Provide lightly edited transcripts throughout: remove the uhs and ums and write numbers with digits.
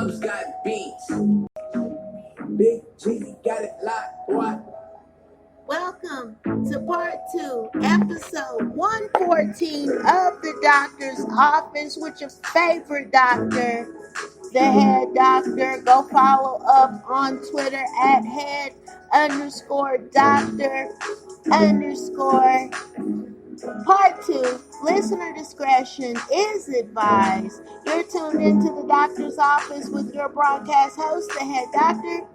Dubs got beats. Big G got it locked, boy. Welcome to part 2, episode 114 of the doctor's office with your favorite doctor, the head doctor. Go follow up on Twitter at head_doctor_. Part 2, listener discretion is advised. You're tuned into the doctor's office with your broadcast host, the head doctor.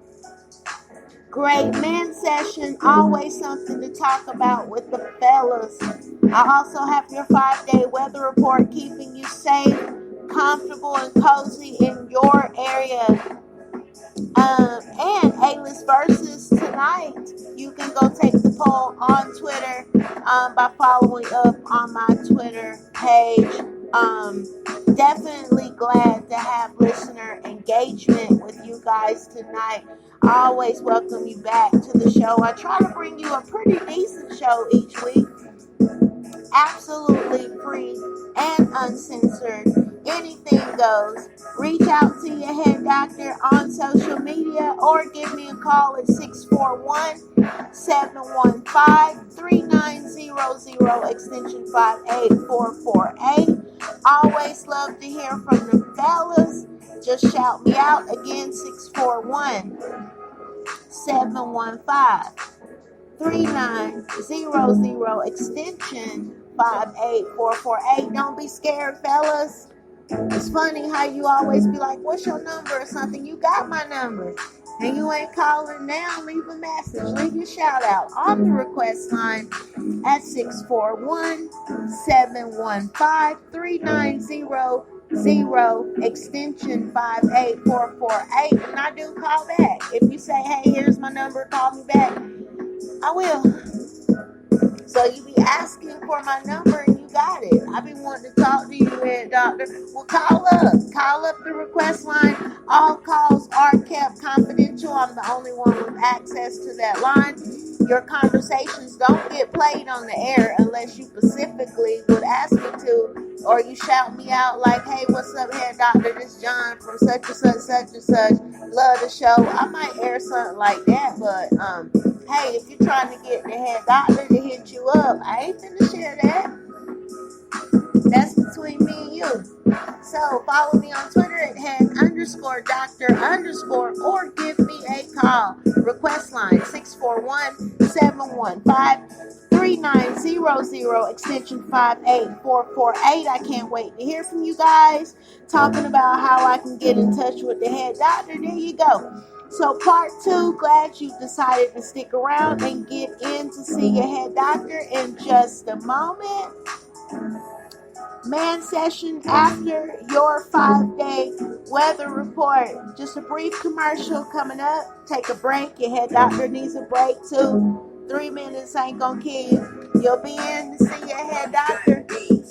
Great man session, always something to talk about with the fellas. I also have your 5-day weather report, keeping you safe, comfortable, and cozy in your area. And A-List Versus tonight. You can go take the poll on Twitter by following up on my Twitter page. Definitely glad to have listener engagement with you guys tonight. I always welcome you back to the show. I try to bring you a pretty decent show each week. Absolutely free and uncensored. Anything goes. Reach out to your head doctor on social media or give me a call at 641-715-3900 extension 58448. Always love to hear from the fellas. Just shout me out again, 641-715-3900 extension 58448. Don't be scared, fellas. It's funny how you always be like, what's your number or something? You got my number. And you ain't calling now. Leave a message. Leave your shout out on the request line at 641-715-3900 extension 58448. And I do call back. If you say, hey, here's my number, call me back, I will. So you be asking for my number and you got it. I've been wanting to talk to you, head doctor. Well, call up. Call up the request line. All calls are kept confidential. I'm the only one with access to that line. Your conversations don't get played on the air unless you specifically would ask me to, or you shout me out like, hey, what's up, head doctor? This John from such and such, such and such. Love the show. I might air something like that, but hey, if you're trying to get the head doctor to hit you up, I ain't finna share that. That's between me and you. So follow me on Twitter at head_doctor_ or give me a call. Request line 641-715-3900 extension 58448. I can't wait to hear from you guys talking about how I can get in touch with the head doctor. There you go. So part 2, glad you decided to stick around and get in to see your head doctor in just a moment. Man session after your 5-day weather report. Just a brief commercial coming up. Take a break. Your head doctor needs a break too. 3 minutes ain't gonna kill you. You'll be in to see your head doctor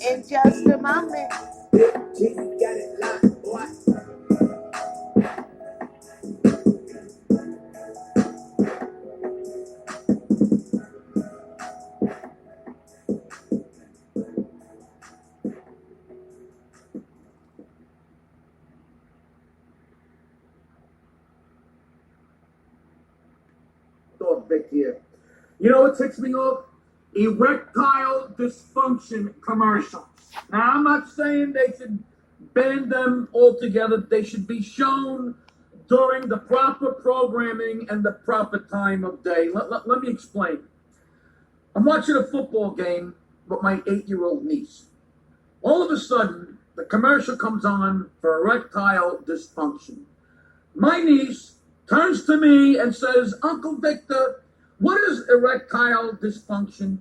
in just a moment. Big G got it locked, boy. Vic here. You know what ticks me off? Erectile dysfunction commercials. Now, I'm not saying they should ban them altogether. They should be shown during the proper programming and the proper time of day. Let me explain. I'm watching a football game with my 8-year-old niece. All of a sudden, the commercial comes on for erectile dysfunction. My niece turns to me and says, Uncle Victor, what is erectile dysfunction?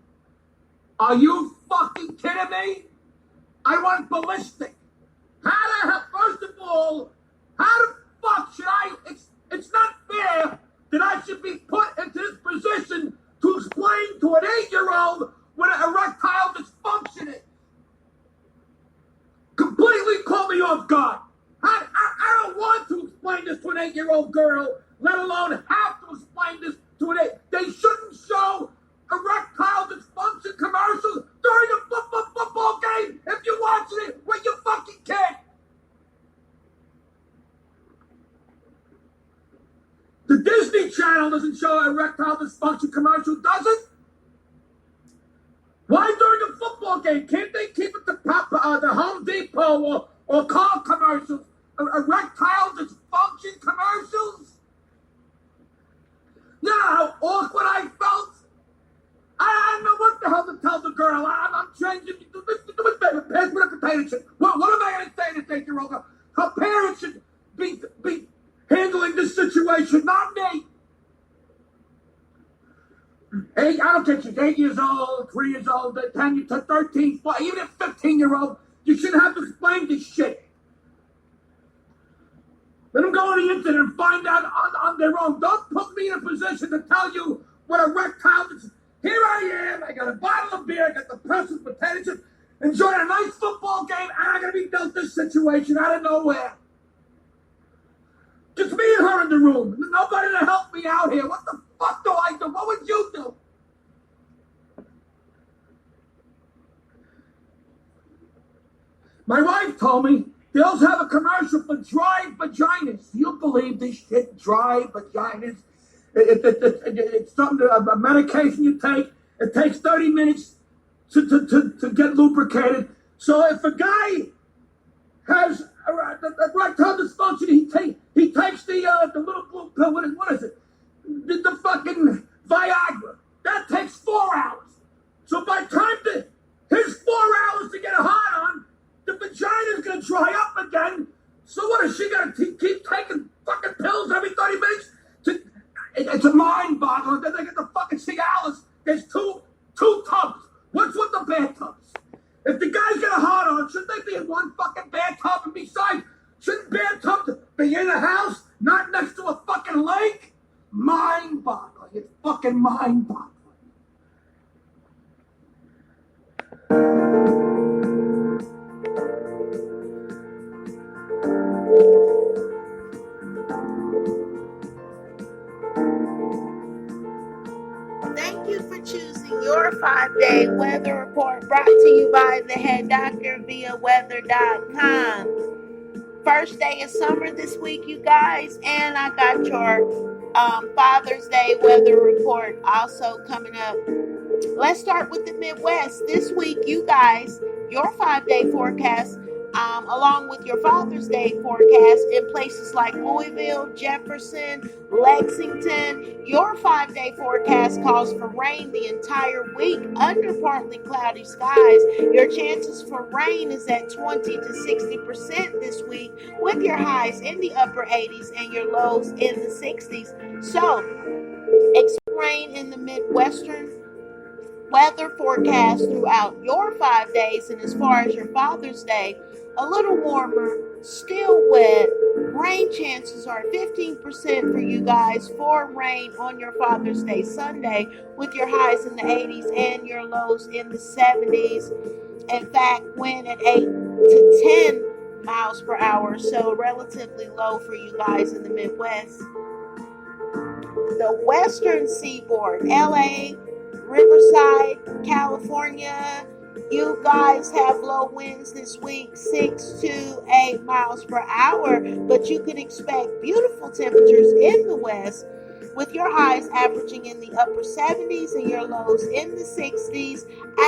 Are you fucking kidding me? I went ballistic. How the hell, first of all, how the fuck should I, it's not fair that I should be put into this position to explain to an 8-year-old what an erectile dysfunction is. Completely caught me off guard. I don't want to explain this to an 8-year-old girl, let alone have to explain this to an 8. They shouldn't show erectile dysfunction commercials during a football game if you're watching it with your fucking kid. Channel doesn't show erectile dysfunction commercial, does it? Why during a football game can't they keep it to the Home Depot or car commercials, erectile dysfunction commercials? You know how awkward I felt? I didn't know what the hell to tell the girl. I'm changing. Pass me the potato chip. What am I going to say to 8-year-old girl? Her parents should be handling this situation, not me. Hey, I don't care if she's 8 years old, 3 years old, 10 to 13, even a 15-year-old, you shouldn't have to explain this shit. Let them go on the internet and find out on their own. Don't put me in a position to tell you what erectile is. Here I am, I got a bottle of beer, I got the person's potato chips, enjoying a nice football game, and I'm going to be dealt this situation out of nowhere. Just me and her in the room. Nobody to help me out here. What the fuck do I do? What would you do? My wife told me they also have a commercial for dry vaginas. Do you believe this shit? Dry vaginas? It's something, a medication you take. It takes 30 minutes to get lubricated. So if a guy has erectile dysfunction, he takes the little blue pill. What is it? The fucking Viagra. That takes 4 hours. So by the time his 4 hours to get a hard on, the vagina's gonna dry up again. So what is she gonna keep taking fucking pills every 30 minutes? It's a mind boggle. Then they get the fucking Cialis. There's two tubs. What's with the bathtubs? If the guy's got a hard on, shouldn't they be in one fucking bathtub? And besides, shouldn't bathtubs be in a house, not next to a fucking lake? Mind boggling. It's fucking mind boggling. Thank you for choosing your 5-day weather report, brought to you by the head doctor via weather.com. First day of summer this week, you guys, and I got your Father's Day weather report also coming up. Let's start with the Midwest. This week, you guys, your 5-day forecast, along with your Father's Day forecast in places like Louisville, Jefferson, Lexington. Your 5-day forecast calls for rain the entire week under partly cloudy skies. Your chances for rain is at 20 to 60% this week, with your highs in the upper 80s and your lows in the 60s. So, expect rain in the Midwestern weather forecast throughout your 5 days. And as far as your Father's Day, a little warmer, still wet. Rain chances are 15% for you guys for rain on your Father's Day Sunday, with your highs in the 80s and your lows in the 70s. In fact, wind at 8 to 10 miles per hour, so relatively low for you guys in the Midwest. The western seaboard, LA, Riverside, California, you guys have low winds this week, 6 to 8 miles per hour, but you can expect beautiful temperatures in the west, with your highs averaging in the upper 70s and your lows in the 60s.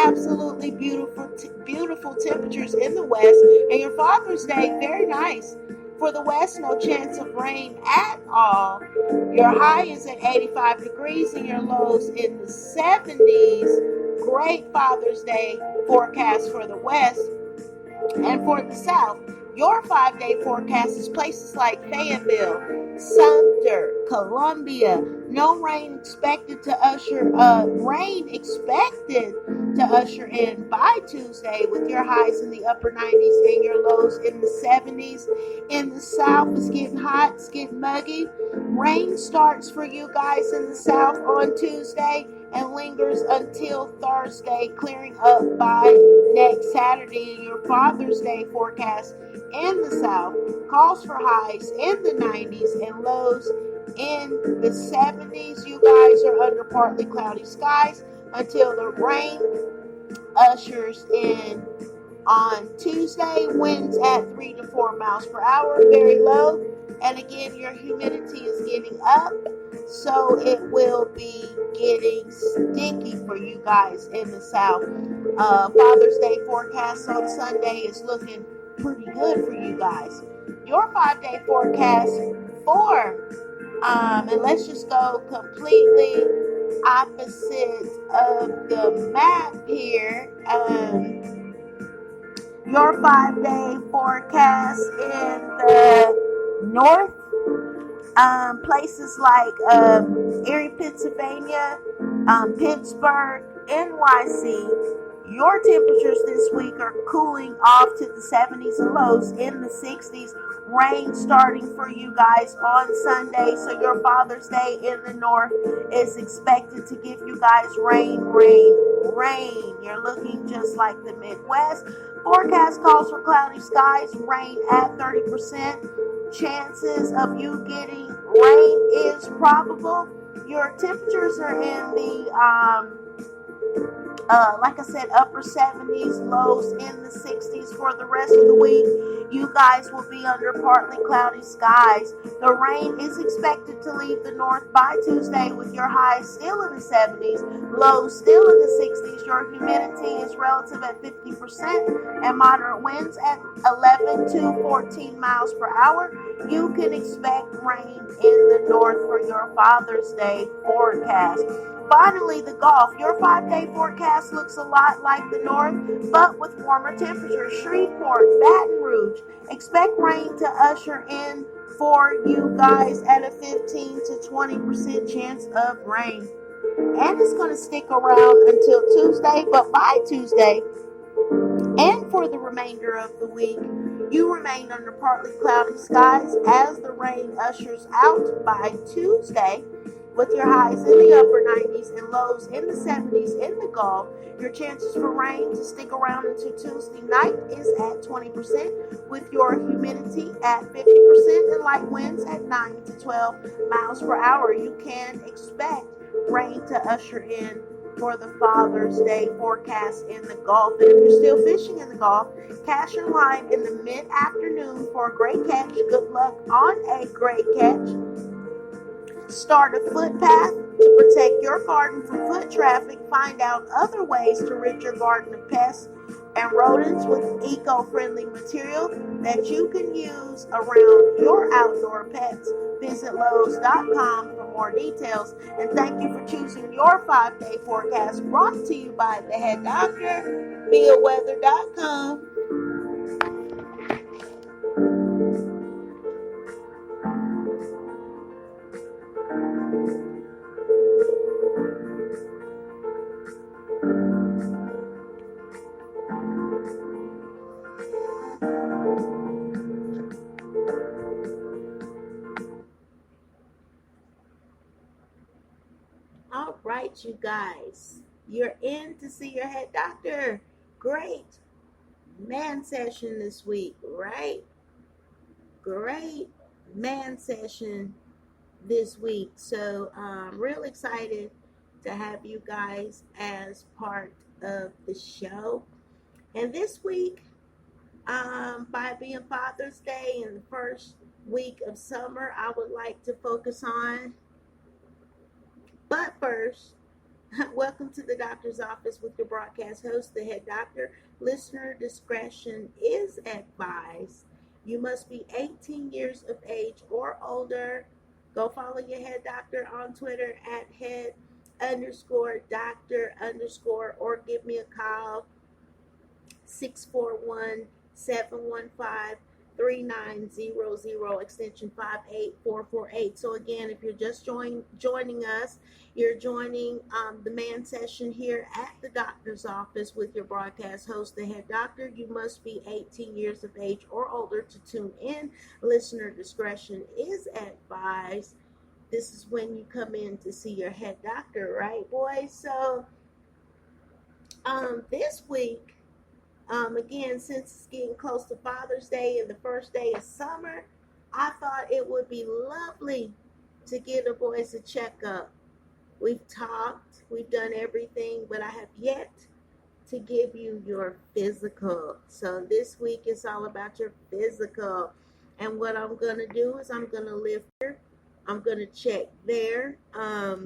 Absolutely beautiful temperatures in the west, and your Father's Day, very nice. For the west, no chance of rain at all. Your high is at 85 degrees and your lows in the 70s. Great Father's Day forecast for the west. And for the south, your 5-day forecast is places like Fayetteville, Sumter, Columbia. No rain expected to usher in by Tuesday, with your highs in the upper 90s and your lows in the 70s. In the south, it's getting hot, it's getting muggy. Rain starts for you guys in the south on Tuesday and lingers until Thursday, clearing up by next Saturday. And your Father's Day forecast in the south calls for highs in the 90s and lows in the 70s. You guys are under partly cloudy skies until the rain ushers in on Tuesday. Winds at 3 to 4 miles per hour, very low. And again, your humidity is getting up. So it will be getting sticky for you guys in the South. Father's Day forecast on Sunday is looking pretty good for you guys. Your 5-day forecast for, and let's just go completely opposite of the map here. Your 5-day forecast in the north, places like Erie, Pennsylvania, Pittsburgh, NYC. Your temperatures this week are cooling off to the 70s and lows in the 60s. Rain starting for you guys on Sunday. So your Father's Day in the north is expected to give you guys rain, rain, rain. You're looking just like the Midwest. Forecast calls for cloudy skies, rain at 30%. Chances of you getting rain is probable. Your temperatures are in the like I said, upper 70s, lows in the 60s for the rest of the week. You guys will be under partly cloudy skies. The rain is expected to leave the north by Tuesday with your highs still in the 70s, lows still in the 60s. Your humidity is relative at 50% and moderate winds at 11 to 14 miles per hour. You can expect rain in the north for your Father's Day forecast. Finally, the Gulf. Your 5-day forecast looks a lot like the north, but with warmer temperatures. Shreveport, Baton Rouge. Expect rain to usher in for you guys at a 15 to 20% chance of rain. And it's going to stick around until Tuesday, but by Tuesday, and for the remainder of the week, you remain under partly cloudy skies as the rain ushers out by Tuesday. With your highs in the upper 90s and lows in the 70s in the Gulf, your chances for rain to stick around until Tuesday night is at 20%, with your humidity at 50% and light winds at 9 to 12 miles per hour. You can expect rain to usher in for the Father's Day forecast in the Gulf. And if you're still fishing in the Gulf, cast your line in the mid-afternoon for a great catch. Good luck on a great catch. Start a footpath to protect your garden from foot traffic. Find out other ways to rid your garden of pests and rodents with eco-friendly material that you can use around your outdoor pets. Visit Lowe's.com for more details. And thank you for choosing your 5-day forecast, brought to you by the Head Doctor, BillWeather.com. All right, you guys, you're in to see your head doctor. Great man session this week, right? Great man session this week. So I'm real excited to have you guys as part of the show. And this week, by being Father's Day and the first week of summer, I would like to focus on. But first, welcome to the doctor's office with your broadcast host, the Head Doctor. Listener discretion is advised. You must be 18 years of age or older. Go follow your Head Doctor on Twitter at head_doctor_ or give me a call 641-715-3900 extension 58448. So again, if you're just joining us, you're joining the man session here at the doctor's office with your broadcast host, the Head Doctor. You must be 18 years of age or older to tune in. Listener discretion is advised. This is when you come in to see your Head Doctor, right, boys? So this week, again, since it's getting close to Father's Day and the first day of summer, I thought it would be lovely to give the boys a checkup. We've talked, we've done everything, but I have yet to give you your physical. So this week is all about your physical. And what I'm going to do is I'm going to lift I'm going to check there.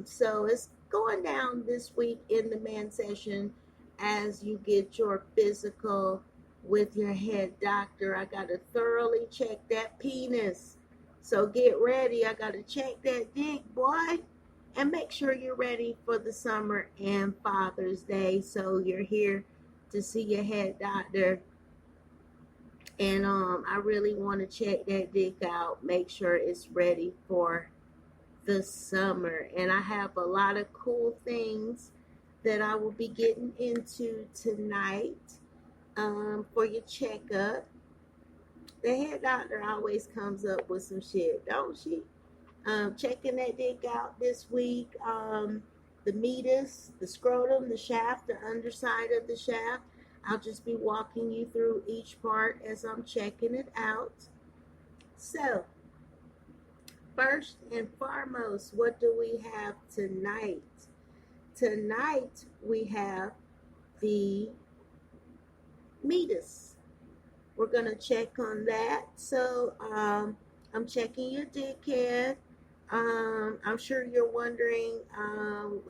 So it's going down this week in the man session as you get your physical with your head doctor. I got to thoroughly check that penis. So get ready. I got to check that dick, boy. And make sure you're ready for the summer and Father's Day. So you're here to see your head doctor. And I really want to check that dick out. Make sure it's ready for the summer. And I have a lot of cool things that I will be getting into tonight for your checkup. The head doctor always comes up with some shit, don't she? Checking that dick out this week. The meatus, the scrotum, the shaft, the underside of the shaft. I'll just be walking you through each part as I'm checking it out. So, first and foremost, what do we have tonight? Tonight we have the meatus. We're going to check on that. So, I'm checking your dickhead. I'm sure you're wondering,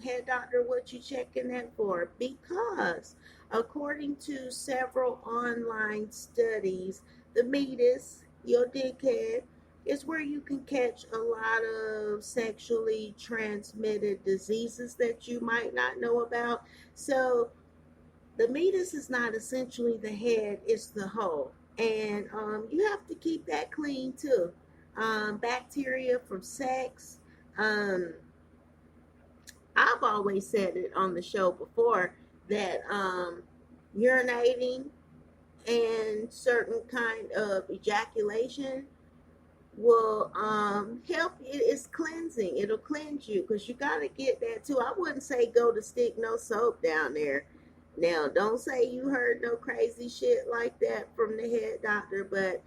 head doctor, what you checking that for? Because according to several online studies, the meatus, your dickhead, is where you can catch a lot of sexually transmitted diseases that you might not know about. So the meatus is not essentially the head, it's the hole. And you have to keep that clean too. Bacteria from sex. I've always said it on the show before that urinating and certain kind of ejaculation will help you. It's cleansing. It'll cleanse you because you got to get that too. I wouldn't say go to stick no soap down there. Now, don't say you heard no crazy shit like that from the head doctor, but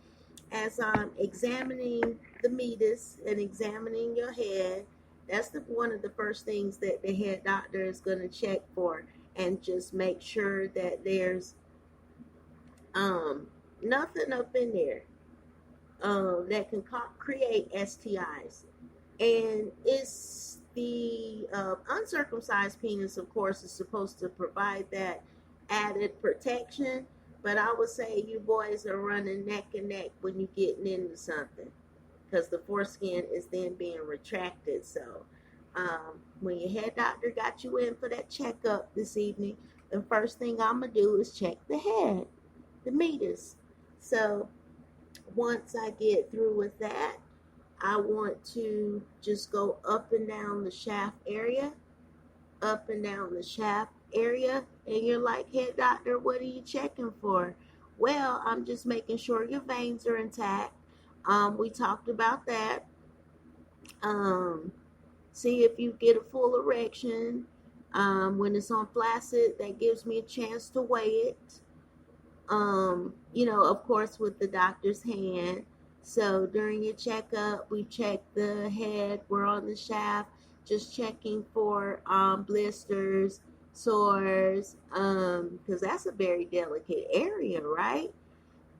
as I'm examining the meatus and examining your head, that's one of the first things that the head doctor is going to check for, and just make sure that there's nothing up in there that can create STIs. And it's the uncircumcised penis, of course, is supposed to provide that added protection. But I would say you boys are running neck and neck when you're getting into something, because the foreskin is then being retracted. So when your head doctor got you in for that checkup this evening, the first thing I'm going to do is check the head, the meatus. So once I get through with that, I want to just go up and down the shaft area, up and down the shaft area. And you're like, head doctor, what are you checking for? Well, I'm just making sure your veins are intact. We talked about that. See if you get a full erection. When it's on flaccid, that gives me a chance to weigh it. Of course, with the doctor's hand. So during your checkup, we check the head. We're on the shaft, just checking for blisters, sores, because that's a very delicate area, right?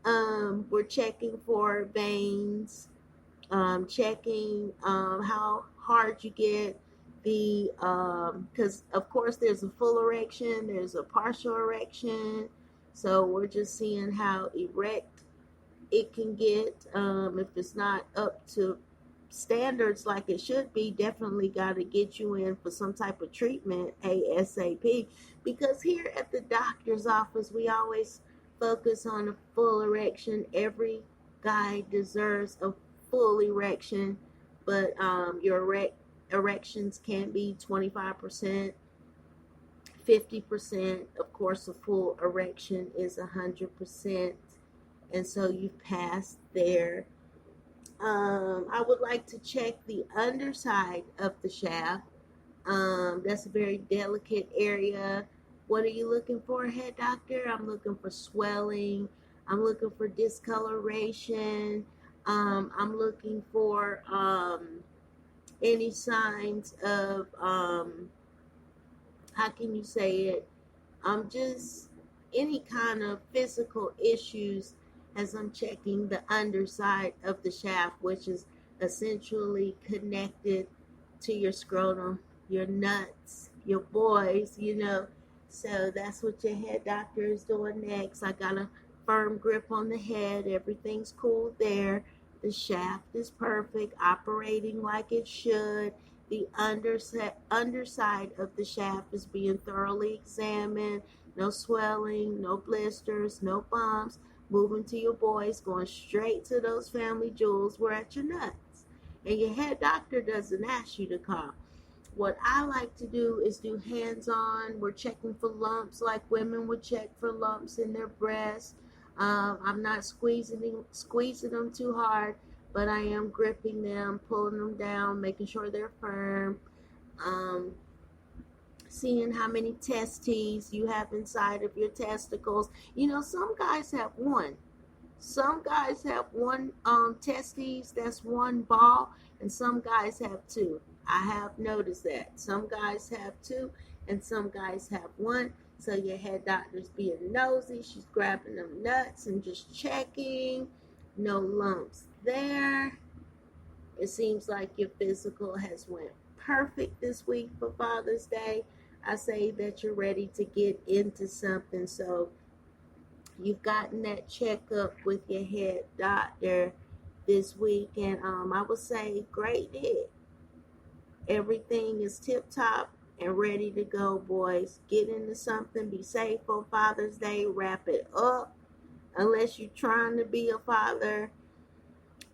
We're checking for veins, checking how hard you get the, because of course there's a full erection, there's a partial erection, so we're just seeing how erect it can get. If it's not up to standards like it should be, definitely got to get you in for some type of treatment ASAP, because here at the doctor's office we always focus on a full erection. Every guy deserves a full erection, but your erections can be 25%, 50%. Of course, a full erection is 100%, and so you've passed there. I would like to check the underside of the shaft. That's a very delicate area. What are you looking for, head doctor? I'm looking for swelling. I'm looking for discoloration. I'm looking for any signs of, how can you say it? Just any kind of physical issues as I'm checking the underside of the shaft, which is essentially connected to your scrotum, your nuts, your boys, So that's what your head doctor is doing next. I got a firm grip on the head. Everything's cool there. The shaft is perfect, operating like it should. The underside of the shaft is being thoroughly examined. No swelling, no blisters, no bumps. Moving to your boys, going straight to those family jewels. We're at your nuts. And your head doctor doesn't ask you to come. What I like to do is do hands-on. We're checking for lumps like women would check for lumps in their breasts. I'm not squeezing them too hard, but I am gripping them, pulling them down, making sure they're firm. Seeing how many testes you have inside of your testicles. Some guys have one. Some guys have one testes, that's one ball, and some guys have two. I have noticed that. Some guys have two, and some guys have one. So your head doctor's being nosy. She's grabbing them nuts and just checking. No lumps there. It seems like your physical has went perfect this week for Father's Day. I say that you're ready to get into something. So you've gotten that checkup with your head doctor this week, and I would say great hit. Everything is tip top and ready to go, boys. Get into something. Be safe on Father's Day. Wrap it up, unless you're trying to be a father.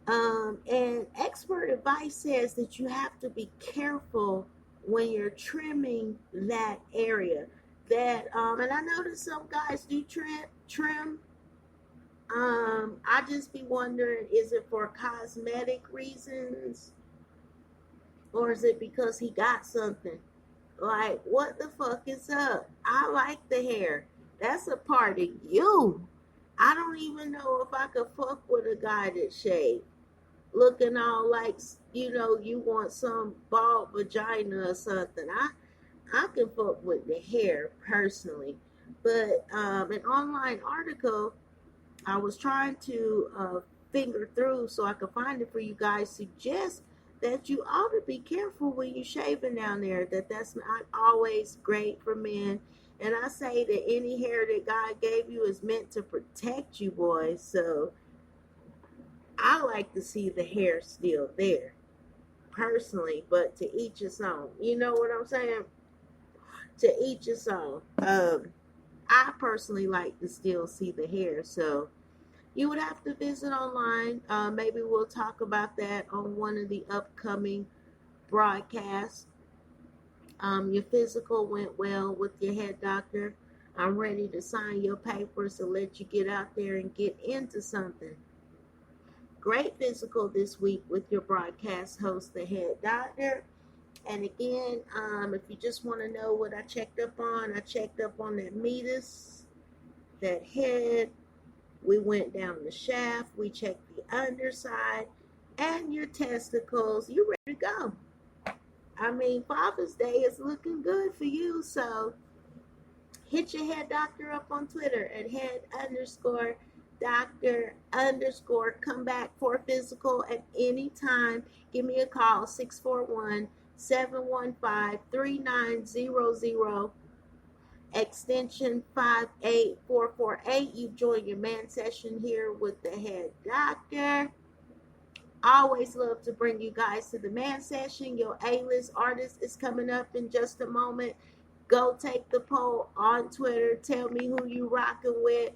And expert advice says that you have to be careful when you're trimming that area. And I know that some guys do trim. I just be wondering, is it for cosmetic reasons? Or is it because he got something? Like, what the fuck is up? I like the hair. That's a part of you. I don't even know if I could fuck with a guy that shaved. Looking all like, you want some bald vagina or something. I can fuck with the hair personally. But an online article I was trying to finger through so I could find it for you guys suggests that you ought to be careful when you're shaving down there, that's not always great for men. And I say that any hair that God gave you is meant to protect you, boys. So I like to see the hair still there, personally, but to each his own. You know what I'm saying? To each his own. I personally like to still see the hair, so you would have to visit online. Maybe we'll talk about that on one of the upcoming broadcasts. Your physical went well with your head doctor. I'm ready to sign your papers to let you get out there and get into something. Great physical this week with your broadcast host, the head doctor. And again, if you just want to know what I checked up on that meatus, that head. We went down the shaft. We checked the underside and your testicles. You're ready to go. I mean, Father's Day is looking good for you. So hit your head doctor up on Twitter at head_doctor_ come back for a physical at any time. Give me a call, 641-715-3900. Extension 58448. You join your man session here with the head doctor. Always love to bring you guys to the man session. Your A-list artist is coming up in just a moment. Go take the poll on Twitter. Tell me who you rocking with.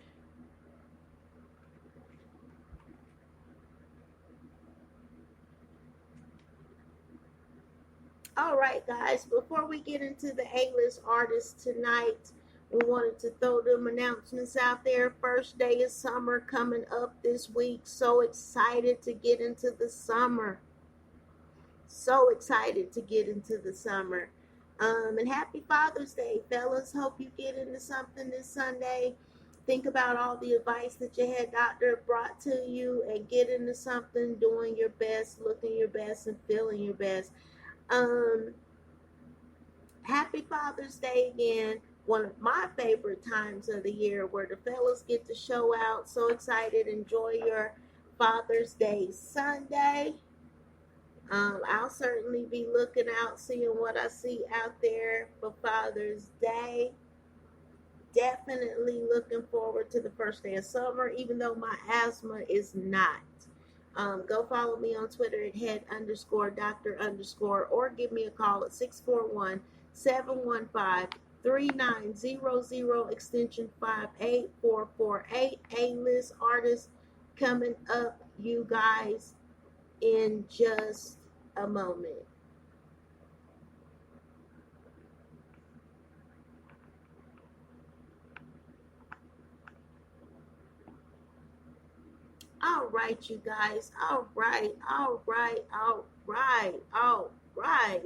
All right, guys, before we get into the A-list artists tonight, we wanted to throw them announcements out there. First day of summer coming up this week. So excited to get into the summer. So excited to get into the summer. And happy Father's Day, fellas. Hope you get into something this Sunday. Think about all the advice that your head doctor brought to you and get into something, doing your best, looking your best, and feeling your best. Happy Father's Day again. One of my favorite times of the year where the fellas get to show out. So excited. Enjoy your Father's Day Sunday. I'll certainly be looking out, seeing what I see out there for Father's Day. Definitely looking forward to the first day of summer, even though my asthma is not. Go follow me on Twitter at head_doctor_ or give me a call at 641-715-3900 extension 58448. A-list artist coming up, you guys, in just a moment. All right, you guys. All right.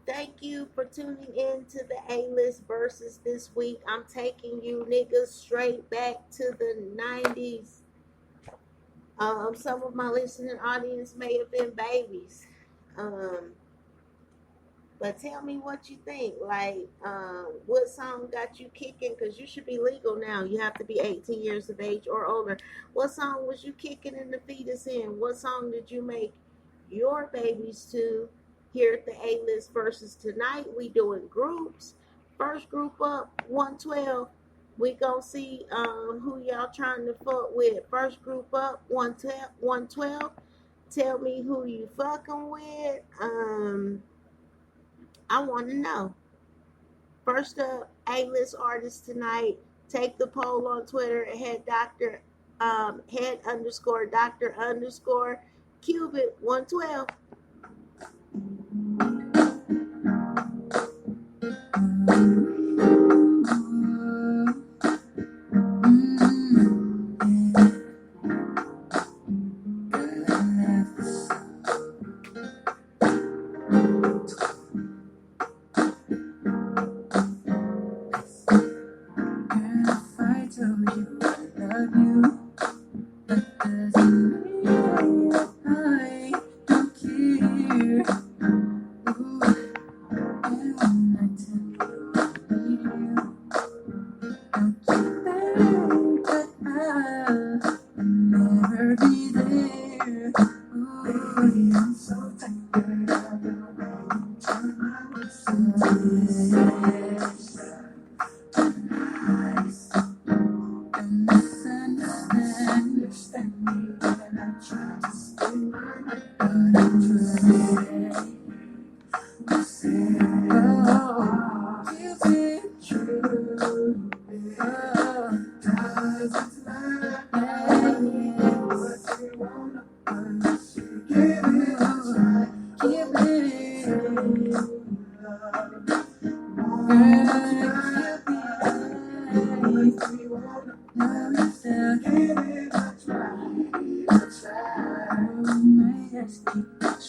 Thank you for tuning in to the A-List Versus this week. I'm taking you niggas straight back to the 90s. Some of my listening audience may have been babies. But tell me what you think. Like, what song got you kicking? Because you should be legal now. You have to be 18 years of age or older. What song was you kicking in the fetus in? What song did you make your babies to? Here at the A-List Versus tonight, we doing groups. First group up, 112. We gonna see who y'all trying to fuck with. First group up, 112. Tell me who you fucking with. I want to know. First up, A-list artist tonight. Take the poll on Twitter at head_doctor_Cubit 112.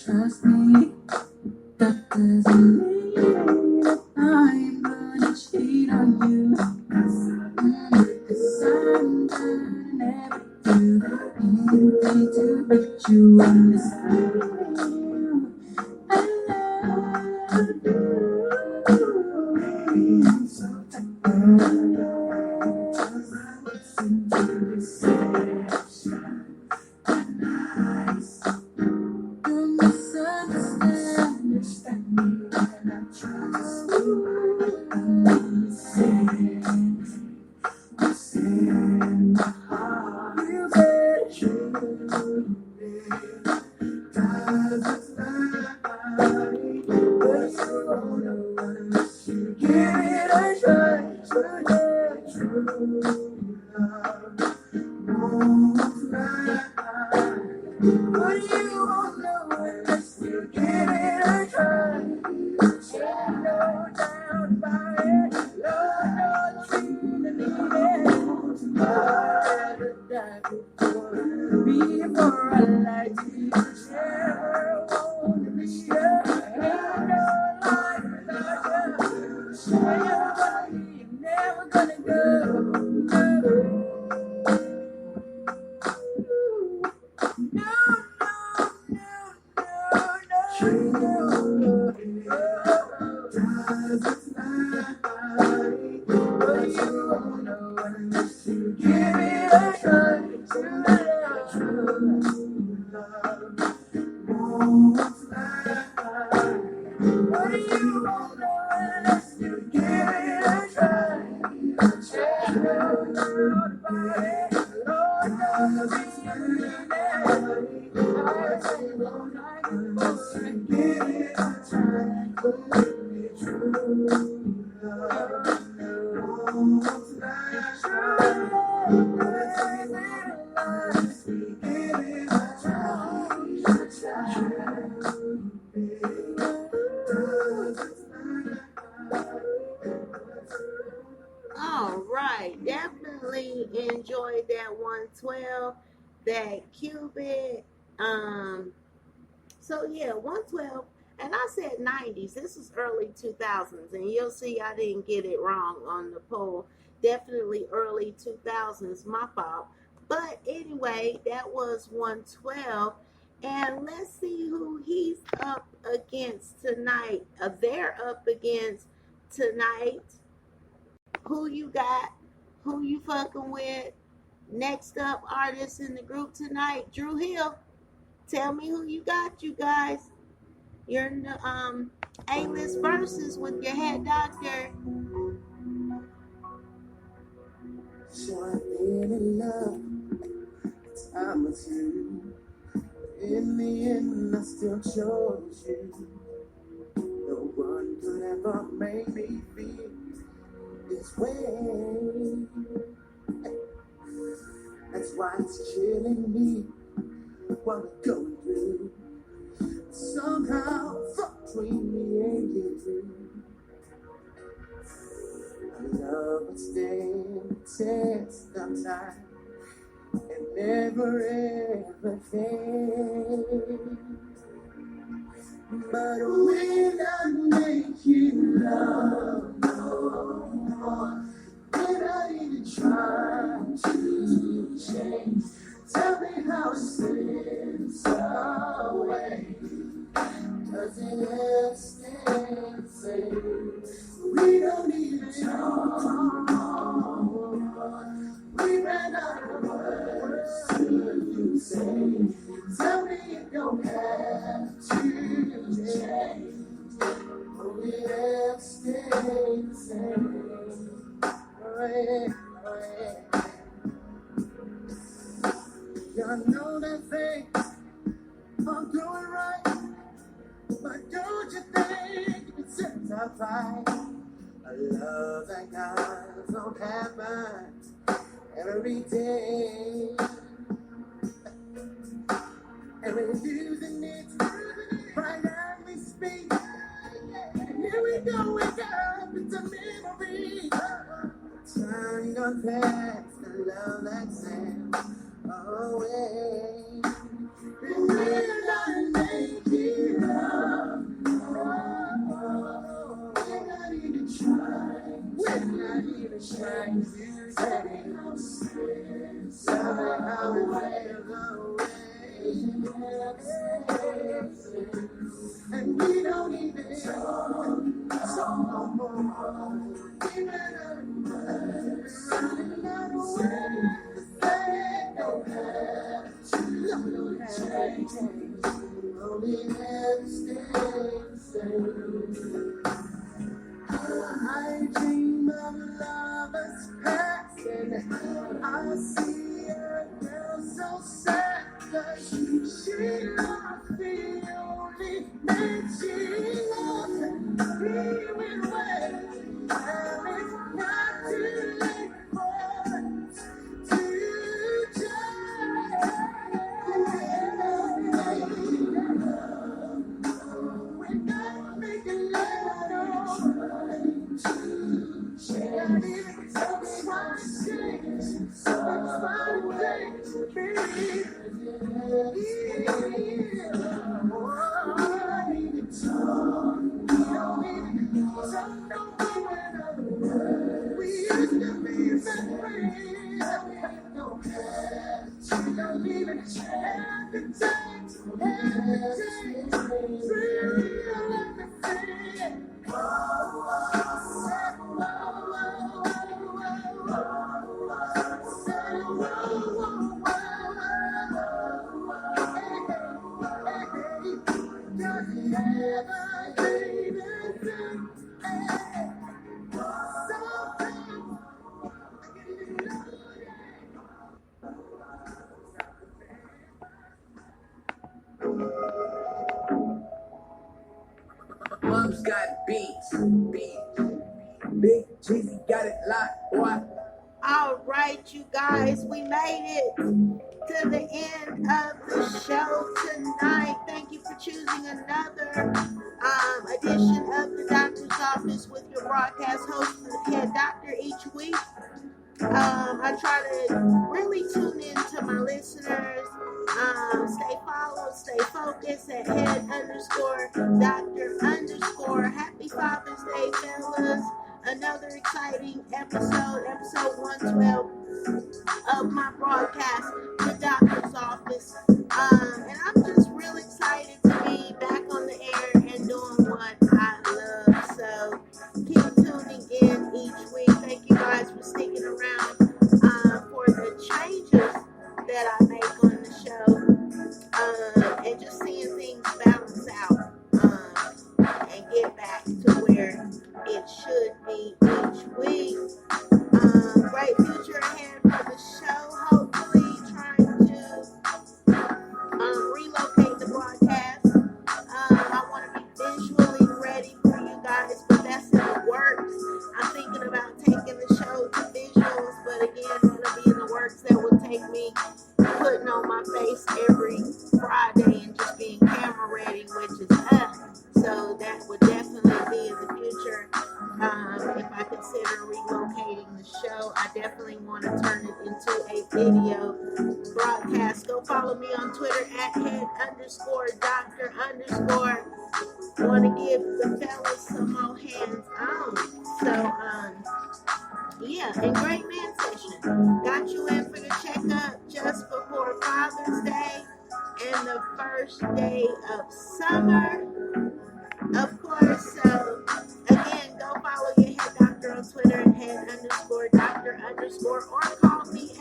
Trust me, that doesn't mean that I'm gonna cheat on you. 'Cause I'm gonna never do anything to hurt you. Understand? I love you. Baby, I'm so tired. Turn my lips into deception and lies. You misunderstand me when I try to speak. What's in my heart? You bet you doesn't lie, but you won't know unless you give it a try. True love won't fly. But you won't know unless you give it a try. Ain't no doubt about it. Lord knows you need it. I'd die before I lie to you. Never wanna be you. Ain't no life without you. Where you gonna be? You're never gonna go. No. True love doesn't lie, but you won't know unless you give it a try. True love won't All right, definitely enjoyed that 112, that Cupid. So yeah, 112, and I said 90s. This is early 2000s, and you'll see I didn't get it wrong on the poll. Definitely early 2000s, my fault. But anyway, that was 112, and let's see who he's up against tonight. They're up against tonight. Who you got? Who you fucking with? Next up, artist in the group tonight, Drew Hill. Tell me who you got, you guys. You're in the A-list verses with your head doctor. So I've been in love, time with you. In the end, I still chose you. No one could ever make me feel this way. That's why it's killing me what we're going through. Somehow, between me and you, love would stand the test of time and never ever fade. But when I make you love no more, when I even try to change, tell me how it slips away. Does it ever stay the same? We don't even talk. We ran out of words to say. Tell me you don't have to change. Will it ever stay the same? Oh, yeah, oh, yeah. I know that things I'm doing right, but don't you think it's justified? A love that God don't happen every day. And we're losing it right as we speak. And here we go, wake up, it's a memory. Turn your past the love that's sent away. And we're not making up. We're not even trying. We're not even trying to say. Somehow it went away. And we don't even talk no more. We ran out of words, running out of words to say. Don't have to change. Only never stay the same. I dream of lovers passing. I see a girl so sad that she lost the only man she loves. He went away, and it's not too late for us to change. We're not making love, no. We used to be best friends. Don't even have to change. Real everything. Big Jeezy got it locked, boy. All right, you guys, we made it to the end of the show tonight. Thank you for choosing another edition of the Doctor's Office with your broadcast host, the head doctor, each week. I try to really tune in to my listeners. Stay followed, stay focused at head_doctor_. Happy Father's Day, fellas. Another exciting episode 112 of my broadcast, The Doctor's Office. And I'm just real excited to be back on the air and doing what I love. So keep tuning in each week. Thank you guys for sticking around for the changes that I make on the show. And just seeing things balance out and get back to where it should be each week. Great future ahead for the show. Hopefully trying to relocate the broadcast. I want to be visually ready for you guys, but that's in the works. I'm thinking about taking the show to visuals, but again, that'll be in the works. That will take me putting on my face every Friday and just being camera ready, which is so that would definitely be in the future. If I consider relocating the show, I definitely want to turn it into a video broadcast. Go follow me on Twitter at head_doctor_. Want to give the fellas some more hands on. So, yeah, and great man session. Got you in for the checkup just before Father's Day and the first day of summer. Of course, so again, go follow your head doctor on Twitter at head_doctor_ or call me at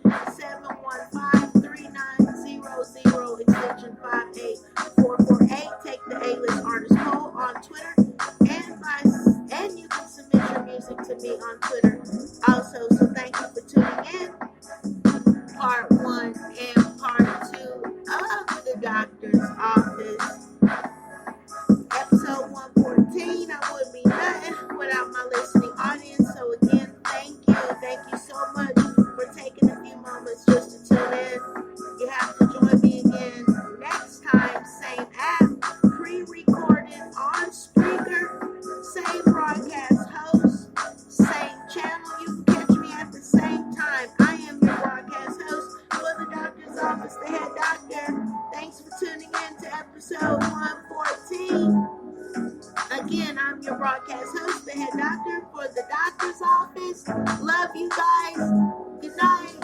641-715-3900 extension 58448. Take the A-List Artist Poll on Twitter and you can submit your music to me on Twitter also. So thank you for tuning in. Part 1 and Part 2 of the Doctor's Office. Episode 114, I wouldn't be nothing without my listening audience. So again, thank you so much for taking a few moments just to tune in. You have to join me again next time, same app, pre-recorded on Spreaker, same broadcast host, same channel. You can catch me at the same time. I am your broadcast host for the Doctor's Office, the head doctor. Thanks for tuning in to episode 114. Again, I'm your broadcast host, the head doctor for the Doctor's Office. Love you guys. Good night.